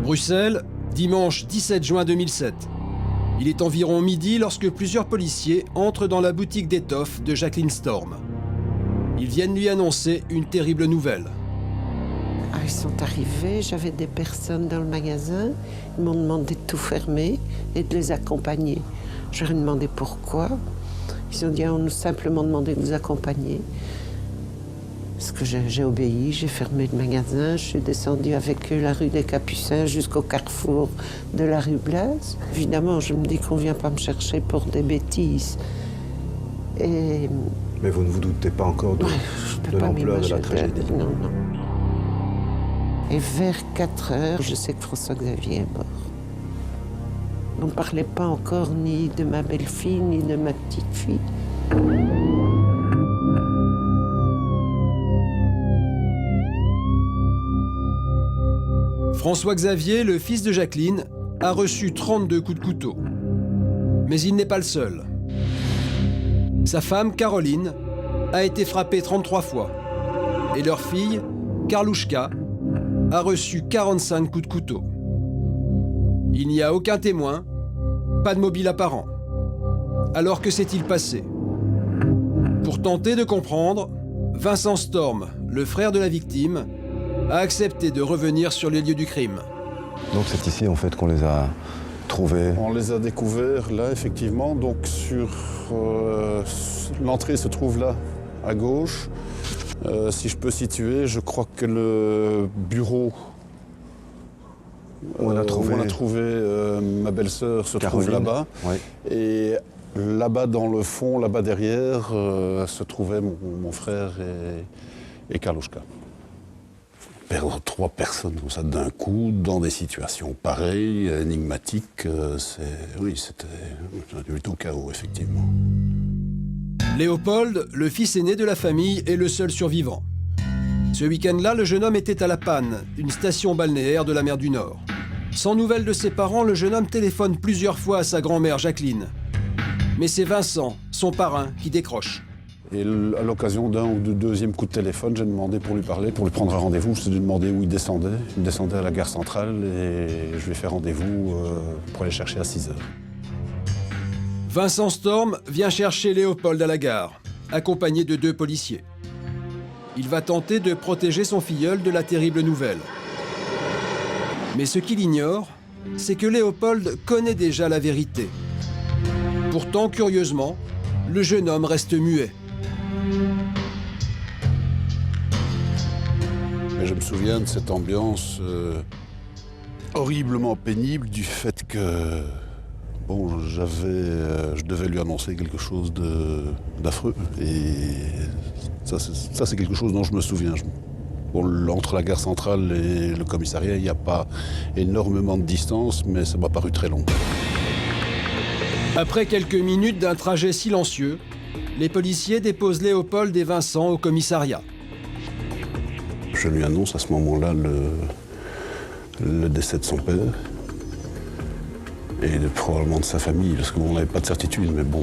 Bruxelles, dimanche 17 juin 2007. Il est environ midi lorsque plusieurs policiers entrent dans la boutique d'étoffes de Jacqueline Storm. Ils viennent lui annoncer une terrible nouvelle. Ils sont arrivés, j'avais des personnes dans le magasin. Ils m'ont demandé de tout fermer et de les accompagner. Je leur ai demandé pourquoi. Ils ont dit, on nous a simplement demandé de nous accompagner. Parce que j'ai obéi, j'ai fermé le magasin, je suis descendue avec eux la rue des Capucins jusqu'au carrefour de la rue Blaise. Évidemment, je me dis qu'on ne vient pas me chercher pour des bêtises. Et... Mais vous ne vous doutez pas encore de l'ampleur de la tragédie? Non, non. Et vers 4 heures, je sais que François-Xavier est mort. On ne parlait pas encore ni de ma belle-fille, ni de ma petite-fille. François-Xavier, le fils de Jacqueline, a reçu 32 coups de couteau. Mais il n'est pas le seul. Sa femme, Caroline, a été frappée 33 fois. Et leur fille, Karlouchka, a reçu 45 coups de couteau. Il n'y a aucun témoin, pas de mobile apparent. Alors que s'est-il passé? Pour tenter de comprendre, Vincent Storm, le frère de la victime, a accepté de revenir sur les lieux du crime. Donc c'est ici en fait qu'on les a trouvés? On les a découverts là, effectivement. Donc sur l'entrée se trouve là, à gauche. Si je peux situer, je crois que le bureau où on a trouvé ma belle-sœur se trouve là-bas. Ouais. Et là-bas dans le fond, là-bas derrière, se trouvaient mon frère et Karlouchka. Perdre 3 personnes comme ça d'un coup, dans des situations pareilles, énigmatiques, c'était plutôt chaos, effectivement. Léopold, le fils aîné de la famille, est le seul survivant. Ce week-end-là, le jeune homme était à La Panne, une station balnéaire de la mer du Nord. Sans nouvelles de ses parents, le jeune homme téléphone plusieurs fois à sa grand-mère Jacqueline. Mais c'est Vincent, son parrain, qui décroche. Et à l'occasion d'un ou de deuxième coup de téléphone, j'ai demandé pour lui parler, pour lui prendre un rendez-vous. Je lui ai demandé où il descendait. Il descendait à la gare centrale et je lui ai fait rendez-vous pour aller chercher à 6 heures. Vincent Storm vient chercher Léopold à la gare, accompagné de 2 policiers. Il va tenter de protéger son filleul de la terrible nouvelle. Mais ce qu'il ignore, c'est que Léopold connaît déjà la vérité. Pourtant, curieusement, le jeune homme reste muet. Mais je me souviens de cette ambiance horriblement pénible du fait que bon, je devais lui annoncer quelque chose d'affreux. Et ça, c'est quelque chose dont je me souviens. Bon, entre la gare centrale et le commissariat, il n'y a pas énormément de distance, mais ça m'a paru très long. Après quelques minutes d'un trajet silencieux, les policiers déposent Léopold et Vincent au commissariat. Je lui annonce à ce moment-là le décès de son père et probablement de sa famille, parce qu'on n'avait pas de certitude, mais bon,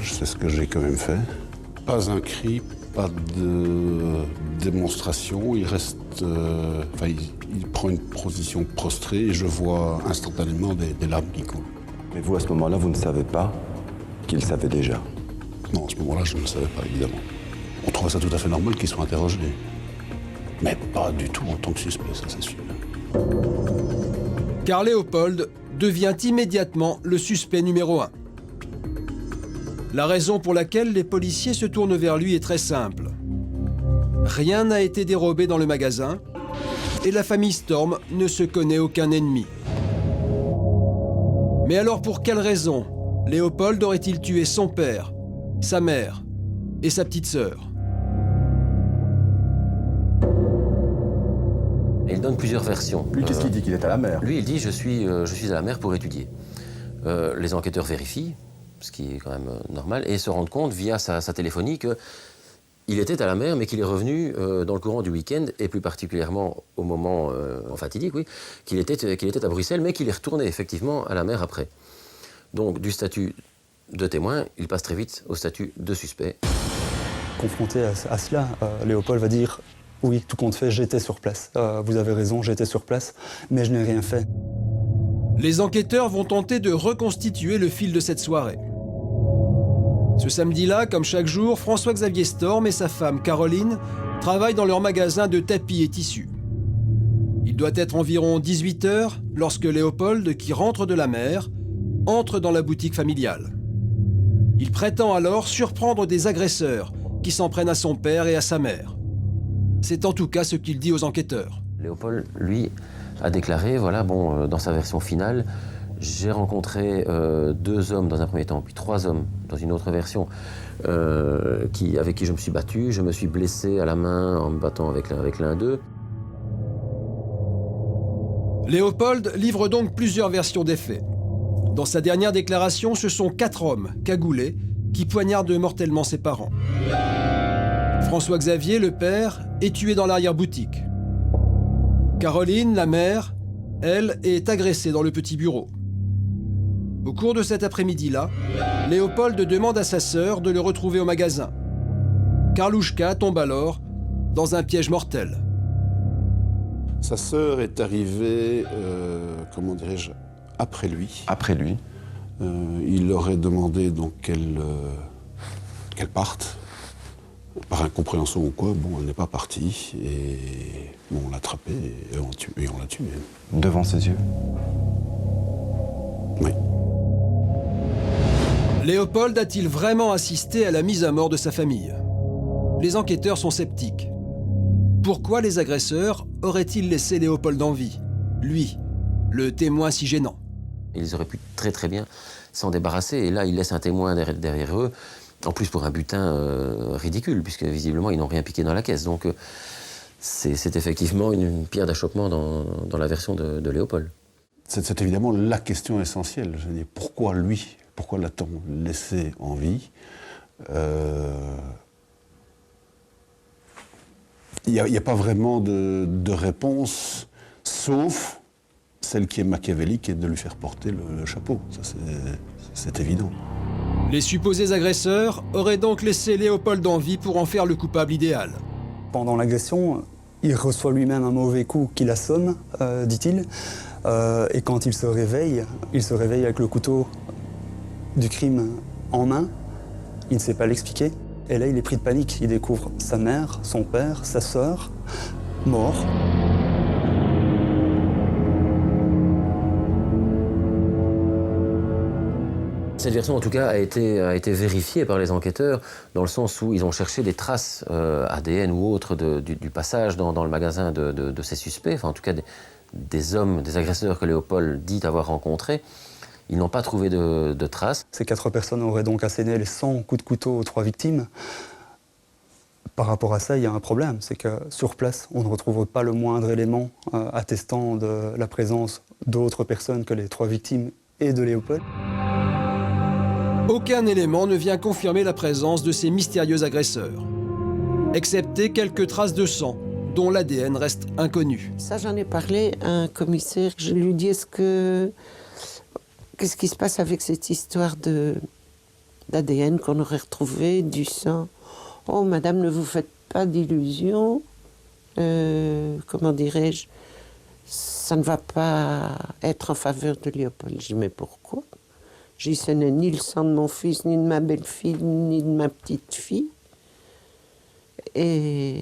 c'est ce que j'ai quand même fait. Pas un cri, pas de démonstration, il reste... il prend une position prostrée et je vois instantanément des larmes qui coulent. Mais vous, à ce moment-là, vous ne savez pas qu'il savait déjà? Non, à ce moment-là, je ne le savais pas, évidemment. On trouvait ça tout à fait normal qu'il soit interrogé. Mais pas du tout en tant que suspect, ça c'est sûr. Car Léopold devient immédiatement le suspect numéro 1. La raison pour laquelle les policiers se tournent vers lui est très simple. Rien n'a été dérobé dans le magasin et la famille Storm ne se connaît aucun ennemi. Mais alors pour quelle raison Léopold aurait-il tué son père, sa mère et sa petite sœur? Il donne plusieurs versions. Lui, qu'est-ce qu'il dit? Qu'il est à la mer? Lui, il dit je suis à la mer pour étudier. Les enquêteurs vérifient, ce qui est quand même normal, et se rendent compte via sa téléphonie qu'il était à la mer, mais qu'il est revenu dans le courant du week-end, et plus particulièrement au moment fatidique, oui, qu'il était à Bruxelles, mais qu'il est retourné effectivement à la mer après. Donc du statut de témoin, il passe très vite au statut de suspect. Confronté à cela, Léopold va dire Oui, tout compte fait, j'étais sur place. Vous avez raison, j'étais sur place, mais je n'ai rien fait. Les enquêteurs vont tenter de reconstituer le fil de cette soirée. Ce samedi-là, comme chaque jour, François-Xavier Storm et sa femme Caroline travaillent dans leur magasin de tapis et tissus. Il doit être environ 18 h lorsque Léopold, qui rentre de la mer, entre dans la boutique familiale. Il prétend alors surprendre des agresseurs qui s'en prennent à son père et à sa mère. C'est en tout cas ce qu'il dit aux enquêteurs. Léopold, lui, a déclaré, voilà, bon, dans sa version finale, j'ai rencontré 2 hommes dans un premier temps, puis 3 hommes dans une autre version, avec qui je me suis battu. Je me suis blessé à la main en me battant avec l'un d'eux. Léopold livre donc plusieurs versions des faits. Dans sa dernière déclaration, ce sont 4 hommes cagoulés qui poignardent mortellement ses parents. François-Xavier, le père, est tué dans l'arrière-boutique. Caroline, la mère, elle, est agressée dans le petit bureau. Au cours de cet après-midi-là, Léopold demande à sa sœur de le retrouver au magasin. Karlouchka tombe alors dans un piège mortel. Sa sœur est arrivée, comment dirais-je, après lui. Après lui. Il leur a demandé donc qu'elle parte. Par incompréhension ou quoi, bon, elle n'est pas partie. Et bon, on l'a attrapée et on l'a tuée. Devant ses yeux. Oui. Léopold a-t-il vraiment assisté à la mise à mort de sa famille? Les enquêteurs sont sceptiques. Pourquoi les agresseurs auraient-ils laissé Léopold en vie? Lui, le témoin si gênant. Ils auraient pu très bien s'en débarrasser, et là, ils laissent un témoin derrière eux, en plus pour un butin ridicule, puisque visiblement, ils n'ont rien piqué dans la caisse. Donc, c'est effectivement une pierre d'achoppement dans la version de Léopold. C'est évidemment la question essentielle. Je veux dire, pourquoi lui? Pourquoi l'a-t-on laissé en vie? Il n'y a pas vraiment de réponse, sauf celle qui est machiavélique et de lui faire porter le chapeau. Ça, c'est évident. Les supposés agresseurs auraient donc laissé Léopold en vie pour en faire le coupable idéal. Pendant l'agression, il reçoit lui-même un mauvais coup qui l'assomme, dit-il. Et quand il se réveille avec le couteau du crime en main. Il ne sait pas l'expliquer. Et là, il est pris de panique. Il découvre sa mère, son père, sa sœur, morts. Cette version, en tout cas, a été vérifiée par les enquêteurs, dans le sens où ils ont cherché des traces ADN ou autres du passage dans le magasin de ces suspects, enfin en tout cas des hommes, des agresseurs que Léopold dit avoir rencontrés. Ils n'ont pas trouvé de traces. Ces 4 personnes auraient donc asséné les 100 coups de couteau aux 3 victimes. Par rapport à ça, il y a un problème, c'est que sur place, on ne retrouve pas le moindre élément attestant de la présence d'autres personnes que les 3 victimes et de Léopold. Aucun élément ne vient confirmer la présence de ces mystérieux agresseurs, excepté quelques traces de sang, dont l'ADN reste inconnu. Ça, j'en ai parlé à un commissaire. Je lui dis, qu'est-ce qui se passe avec cette histoire d'ADN qu'on aurait retrouvé, du sang? Oh, madame, ne vous faites pas d'illusions. Comment dirais-je? Ça ne va pas être en faveur de Léopold. Je dis, mais pourquoi? J'ai dit, ce n'est ni le sang de mon fils, ni de ma belle-fille, ni de ma petite-fille. Et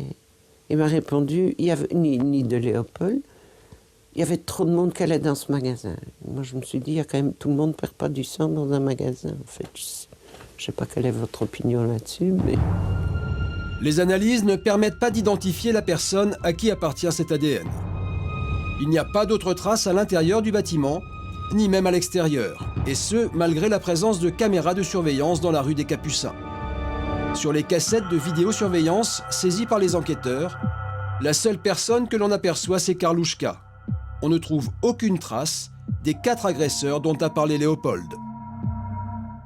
il m'a répondu, ni de Léopold. Il y avait trop de monde qui allait dans ce magasin. Moi, je me suis dit, il y a quand même, tout le monde ne perd pas du sang dans un magasin. En fait, je ne sais pas quelle est votre opinion là-dessus, mais... Les analyses ne permettent pas d'identifier la personne à qui appartient cet ADN. Il n'y a pas d'autres traces à l'intérieur du bâtiment, ni même à l'extérieur, et ce, malgré la présence de caméras de surveillance dans la rue des Capucins. Sur les cassettes de vidéosurveillance saisies par les enquêteurs, la seule personne que l'on aperçoit, c'est Karlouchka. On ne trouve aucune trace des 4 agresseurs dont a parlé Léopold.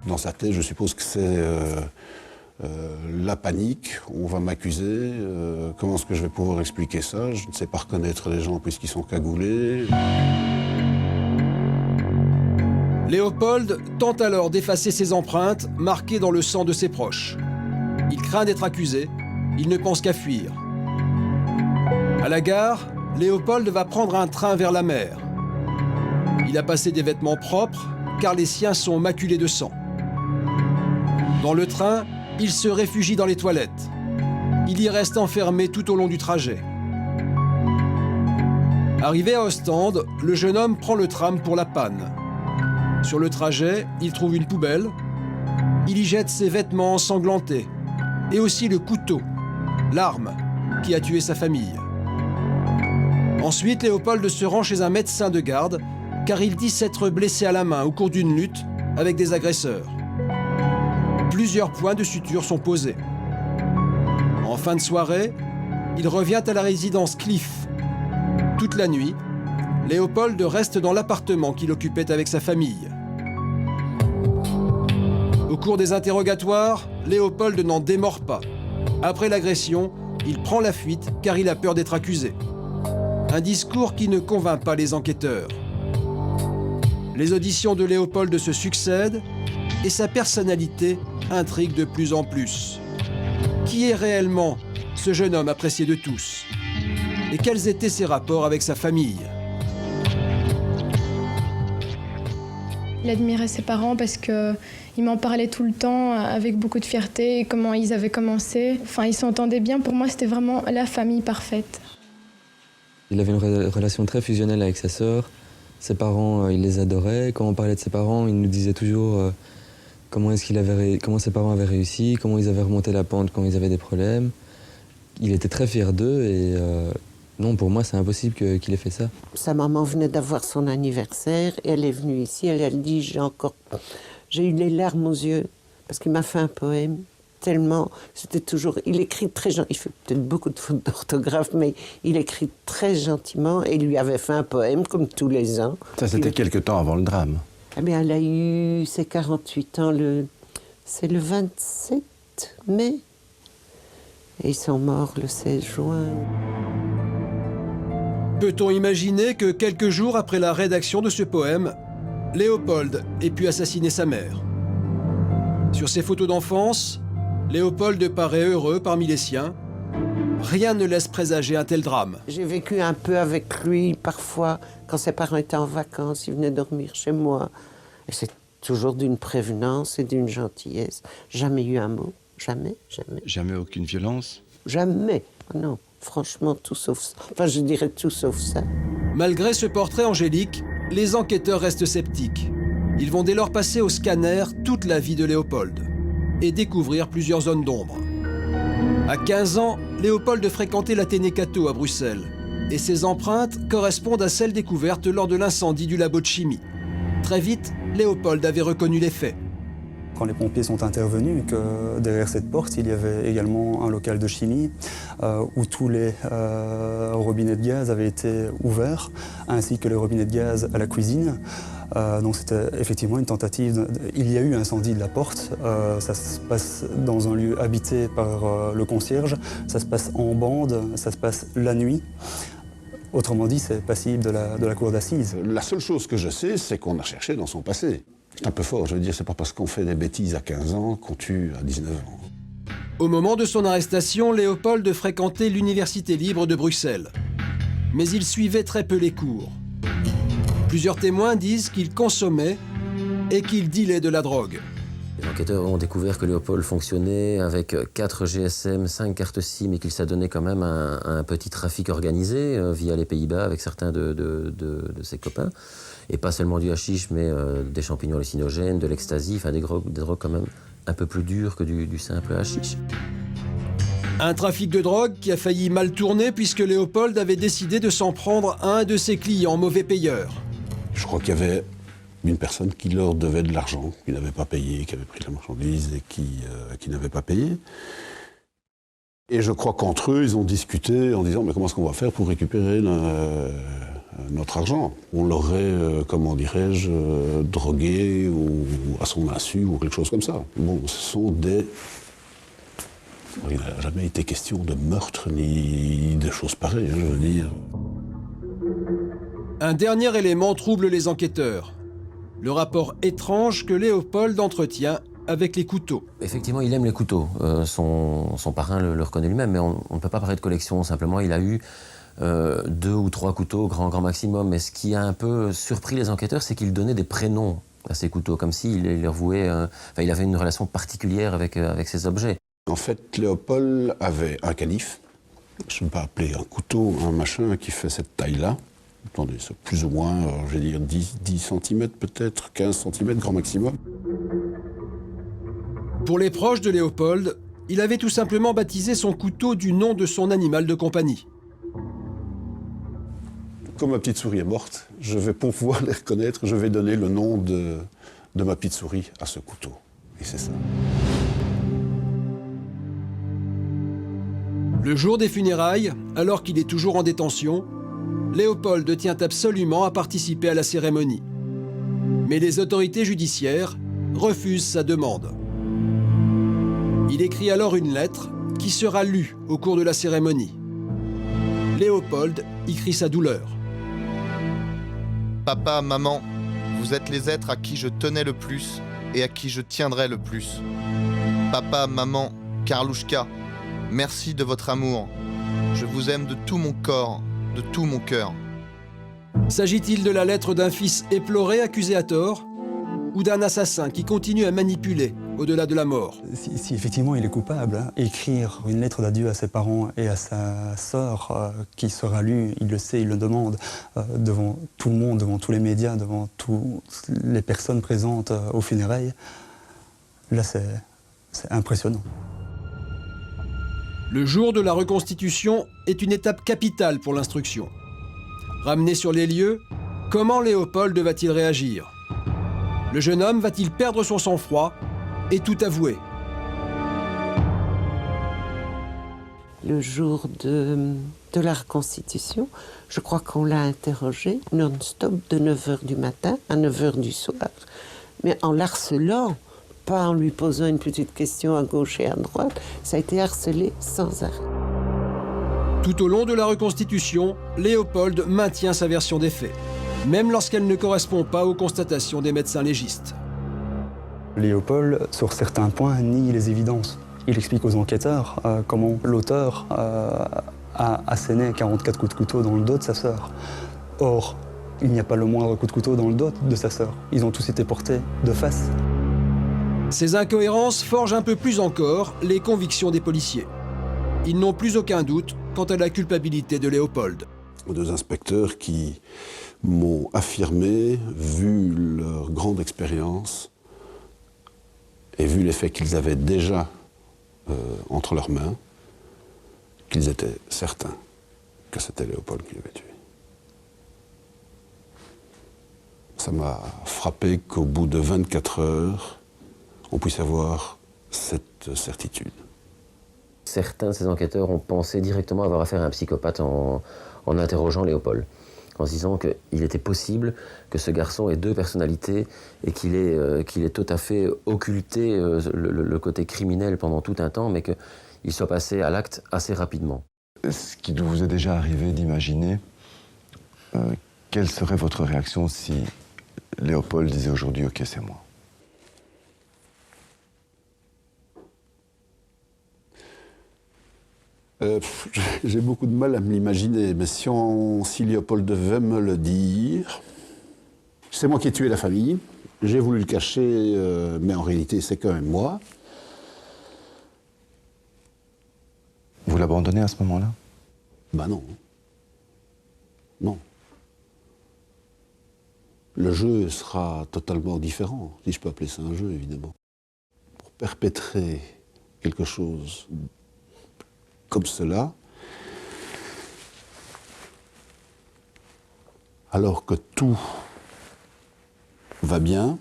Dans sa tête, je suppose que c'est la panique. On va m'accuser. Comment est-ce que je vais pouvoir expliquer ça? Je ne sais pas reconnaître les gens puisqu'ils sont cagoulés. Léopold tente alors d'effacer ses empreintes marquées dans le sang de ses proches. Il craint d'être accusé, il ne pense qu'à fuir. À la gare, Léopold va prendre un train vers la mer. Il a passé des vêtements propres, car les siens sont maculés de sang. Dans le train, il se réfugie dans les toilettes. Il y reste enfermé tout au long du trajet. Arrivé à Ostende, le jeune homme prend le tram pour la panne. Sur le trajet, il trouve une poubelle. Il y jette ses vêtements ensanglantés et aussi le couteau, l'arme qui a tué sa famille. Ensuite, Léopold se rend chez un médecin de garde car il dit s'être blessé à la main au cours d'une lutte avec des agresseurs. Plusieurs points de suture sont posés. En fin de soirée, il revient à la résidence Cliff. Toute la nuit, Léopold reste dans l'appartement qu'il occupait avec sa famille. Au cours des interrogatoires, Léopold n'en démord pas. Après l'agression, il prend la fuite car il a peur d'être accusé. Un discours qui ne convainc pas les enquêteurs. Les auditions de Léopold se succèdent et sa personnalité intrigue de plus en plus. Qui est réellement ce jeune homme apprécié de tous? Et quels étaient ses rapports avec sa famille? Il admirait ses parents parce qu'il m'en parlait tout le temps avec beaucoup de fierté, comment ils avaient commencé. Enfin, ils s'entendaient bien. Pour moi, c'était vraiment la famille parfaite. Il avait une relation très fusionnelle avec sa sœur. Ses parents, il les adorait. Quand on parlait de ses parents, il nous disait toujours comment ses parents avaient réussi, comment ils avaient remonté la pente quand ils avaient des problèmes. Il était très fier d'eux et non, pour moi, c'est impossible qu'il ait fait ça. Sa maman venait d'avoir son anniversaire et elle est venue ici. Elle a dit, j'ai eu les larmes aux yeux parce qu'il m'a fait un poème. Tellement, c'était toujours, il écrit très gentil, il fait peut-être beaucoup de fautes d'orthographe, mais il écrit très gentiment et il lui avait fait un poème comme tous les ans. Ça, c'était quelque temps avant le drame. Eh bien, elle a eu ses 48 ans, c'est le 27 mai. Et ils sont morts le 16 juin. Peut-on imaginer que quelques jours après la rédaction de ce poème, Léopold ait pu assassiner sa mère? Sur ses photos d'enfance, Léopold paraît heureux parmi les siens. Rien ne laisse présager un tel drame. J'ai vécu un peu avec lui, parfois, quand ses parents étaient en vacances, il venait dormir chez moi. Et c'est toujours d'une prévenance et d'une gentillesse. Jamais eu un mot. Jamais, jamais. Jamais aucune violence? Jamais. Non, franchement, tout sauf ça. Enfin, je dirais tout sauf ça. Malgré ce portrait angélique, les enquêteurs restent sceptiques. Ils vont dès lors passer au scanner toute la vie de Léopold et découvrir plusieurs zones d'ombre. À 15 ans, Léopold fréquentait l'Athénée Cato à Bruxelles et ses empreintes correspondent à celles découvertes lors de l'incendie du labo de chimie. Très vite, Léopold avait reconnu les faits. Quand les pompiers sont intervenus, que derrière cette porte, il y avait également un local de chimie où tous les robinets de gaz avaient été ouverts, ainsi que les robinets de gaz à la cuisine. Donc c'était effectivement une tentative. Il y a eu incendie de la porte. Ça se passe dans un lieu habité par le concierge. Ça se passe en bande. Ça se passe la nuit. Autrement dit, c'est passible de la cour d'assises. La seule chose que je sais, c'est qu'on a cherché dans son passé. C'est un peu fort, je veux dire, c'est pas parce qu'on fait des bêtises à 15 ans qu'on tue à 19 ans. Au moment de son arrestation, Léopold fréquentait l'Université libre de Bruxelles. Mais il suivait très peu les cours. Plusieurs témoins disent qu'il consommait et qu'il dealait de la drogue. Les enquêteurs ont découvert que Léopold fonctionnait avec 4 GSM, 5 cartes SIM et qu'il s'adonnait quand même à un petit trafic organisé via les Pays-Bas avec certains de ses copains. Et pas seulement du hashish, mais des champignons hallucinogènes, de l'ecstasy, enfin des drogues quand même un peu plus dures que du simple hashish. Un trafic de drogue qui a failli mal tourner puisque Léopold avait décidé de s'en prendre à un de ses clients mauvais payeur. Je crois qu'il y avait une personne qui leur devait de l'argent, qui n'avait pas payé, qui avait pris la marchandise et qui n'avait pas payé. Et je crois qu'entre eux, ils ont discuté en disant « mais comment est-ce qu'on va faire pour récupérer notre argent ?» On l'aurait, comment dirais-je, drogué ou à son insu ou quelque chose comme ça. Bon, ce sont des... Il n'a jamais été question de meurtre ni de choses pareilles, je veux dire. Un dernier élément trouble les enquêteurs. Le rapport étrange que Léopold entretient avec les couteaux. Effectivement, il aime les couteaux. Son parrain le reconnaît lui-même, mais on ne peut pas parler de collection. Simplement, il a eu 2 ou 3 couteaux, grand maximum. Mais ce qui a un peu surpris les enquêteurs, c'est qu'il donnait des prénoms à ces couteaux, comme s'il leur vouait, il avait une relation particulière avec ces objets. En fait, Léopold avait un canif, je ne sais pas appeler un couteau, un machin qui fait cette taille-là. Attendez, c'est plus ou moins, je vais dire 10 cm peut-être, 15 cm grand maximum. Pour les proches de Léopold, il avait tout simplement baptisé son couteau du nom de son animal de compagnie. Comme ma petite souris est morte, je vais, pour pouvoir les reconnaître, je vais donner le nom de ma petite souris à ce couteau. Et c'est ça. Le jour des funérailles, alors qu'il est toujours en détention, Léopold tient absolument à participer à la cérémonie. Mais les autorités judiciaires refusent sa demande. Il écrit alors une lettre qui sera lue au cours de la cérémonie. Léopold y crie sa douleur. Papa, maman, vous êtes les êtres à qui je tenais le plus et à qui je tiendrai le plus. Papa, maman, Karlouchka, merci de votre amour. Je vous aime de tout mon corps, de tout mon cœur. S'agit-il de la lettre d'un fils éploré accusé à tort ou d'un assassin qui continue à manipuler au-delà de la mort? Si effectivement il est coupable, hein, écrire une lettre d'adieu à ses parents et à sa sœur qui sera lue, il le sait, il le demande, devant tout le monde, devant tous les médias, devant toutes les personnes présentes aux funérailles, là c'est impressionnant. Le jour de la reconstitution est une étape capitale pour l'instruction. Ramené sur les lieux, comment Léopold va-t-il réagir? Le jeune homme va-t-il perdre son sang-froid et tout avouer? Le jour de la reconstitution, je crois qu'on l'a interrogé non-stop de 9h du matin à 9h du soir, mais en l'harcelant, pas en lui posant une petite question à gauche et à droite, ça a été harcelé sans arrêt. Tout au long de la reconstitution, Léopold maintient sa version des faits, même lorsqu'elle ne correspond pas aux constatations des médecins légistes. Léopold, sur certains points, nie les évidences. Il explique aux enquêteurs comment l'auteur a asséné 44 coups de couteau dans le dos de sa sœur. Or, il n'y a pas le moindre coup de couteau dans le dos de sa sœur. Ils ont tous été portés de face. Ces incohérences forgent un peu plus encore les convictions des policiers. Ils n'ont plus aucun doute quant à la culpabilité de Léopold. 2 inspecteurs qui m'ont affirmé, vu leur grande expérience et vu les faits qu'ils avaient déjà entre leurs mains, qu'ils étaient certains que c'était Léopold qui l'avait tué. Ça m'a frappé qu'au bout de 24 heures, on puisse avoir cette certitude. Certains de ces enquêteurs ont pensé directement avoir affaire à un psychopathe en interrogeant Léopold, en se disant qu'il était possible que ce garçon ait 2 personnalités et qu'il ait tout à fait occulté le côté criminel pendant tout un temps, mais qu'il soit passé à l'acte assez rapidement. Est-ce qu'il vous est déjà arrivé d'imaginer quelle serait votre réaction si Léopold disait aujourd'hui « Ok, c'est moi ». J'ai beaucoup de mal à me l'imaginer, mais si Léopold devait me le dire, c'est moi qui ai tué la famille, j'ai voulu le cacher, mais en réalité c'est quand même moi. Vous l'abandonnez à ce moment-là? Ben non. Non. Le jeu sera totalement différent, si je peux appeler ça un jeu, évidemment. Pour perpétrer quelque chose comme cela, alors que tout va bien,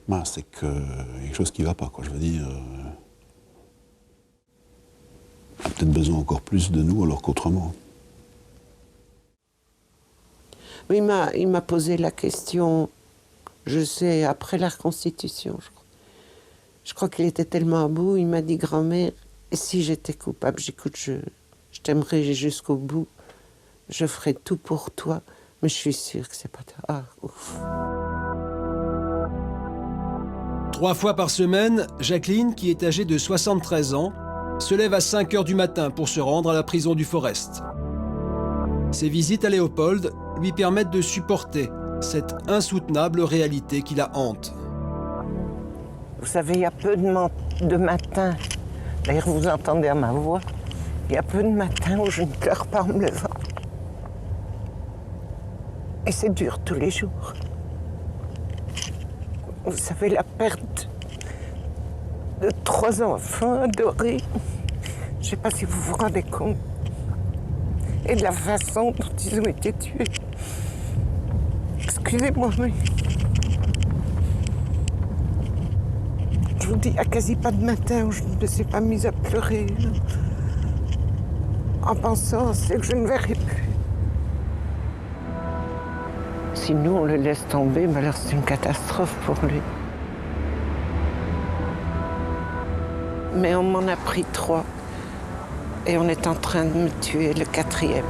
ben c'est qu'il y a quelque chose qui ne va pas, quoi. Je veux dire, on a peut-être besoin encore plus de nous alors qu'autrement. Oui, il m'a posé la question, je sais, après la reconstitution, je crois. Je crois qu'il était tellement à bout, il m'a dit « Grand-mère, et si j'étais coupable, j'écoute, je t'aimerais jusqu'au bout, je ferai tout pour toi, mais je suis sûre que c'est pas toi. » Ah, ouf. 3 fois par semaine, Jacqueline, qui est âgée de 73 ans, se lève à 5 h du matin pour se rendre à la prison du Forest. Ces visites à Léopold lui permettent de supporter cette insoutenable réalité qui la hante. Vous savez, il y a peu de matins, d'ailleurs vous entendez à ma voix, il y a peu de matins où je ne pleure pas en me levant. Et c'est dur tous les jours. Vous savez, la perte de 3 enfants adorés, je ne sais pas si vous vous rendez compte, et de la façon dont ils ont été tués. Excusez-moi, mais je vous dis, il n'y a quasi pas de matin où je ne me suis pas mise à pleurer, en pensant, c'est que je ne verrai plus. Si nous, on le laisse tomber, ben alors c'est une catastrophe pour lui. Mais on m'en a pris 3. Et on est en train de me tuer le 4e.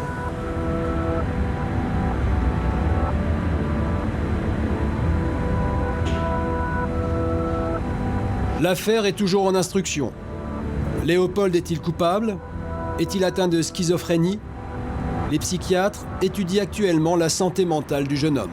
L'affaire est toujours en instruction. Léopold est-il coupable? Est-il atteint de schizophrénie? Les psychiatres étudient actuellement la santé mentale du jeune homme.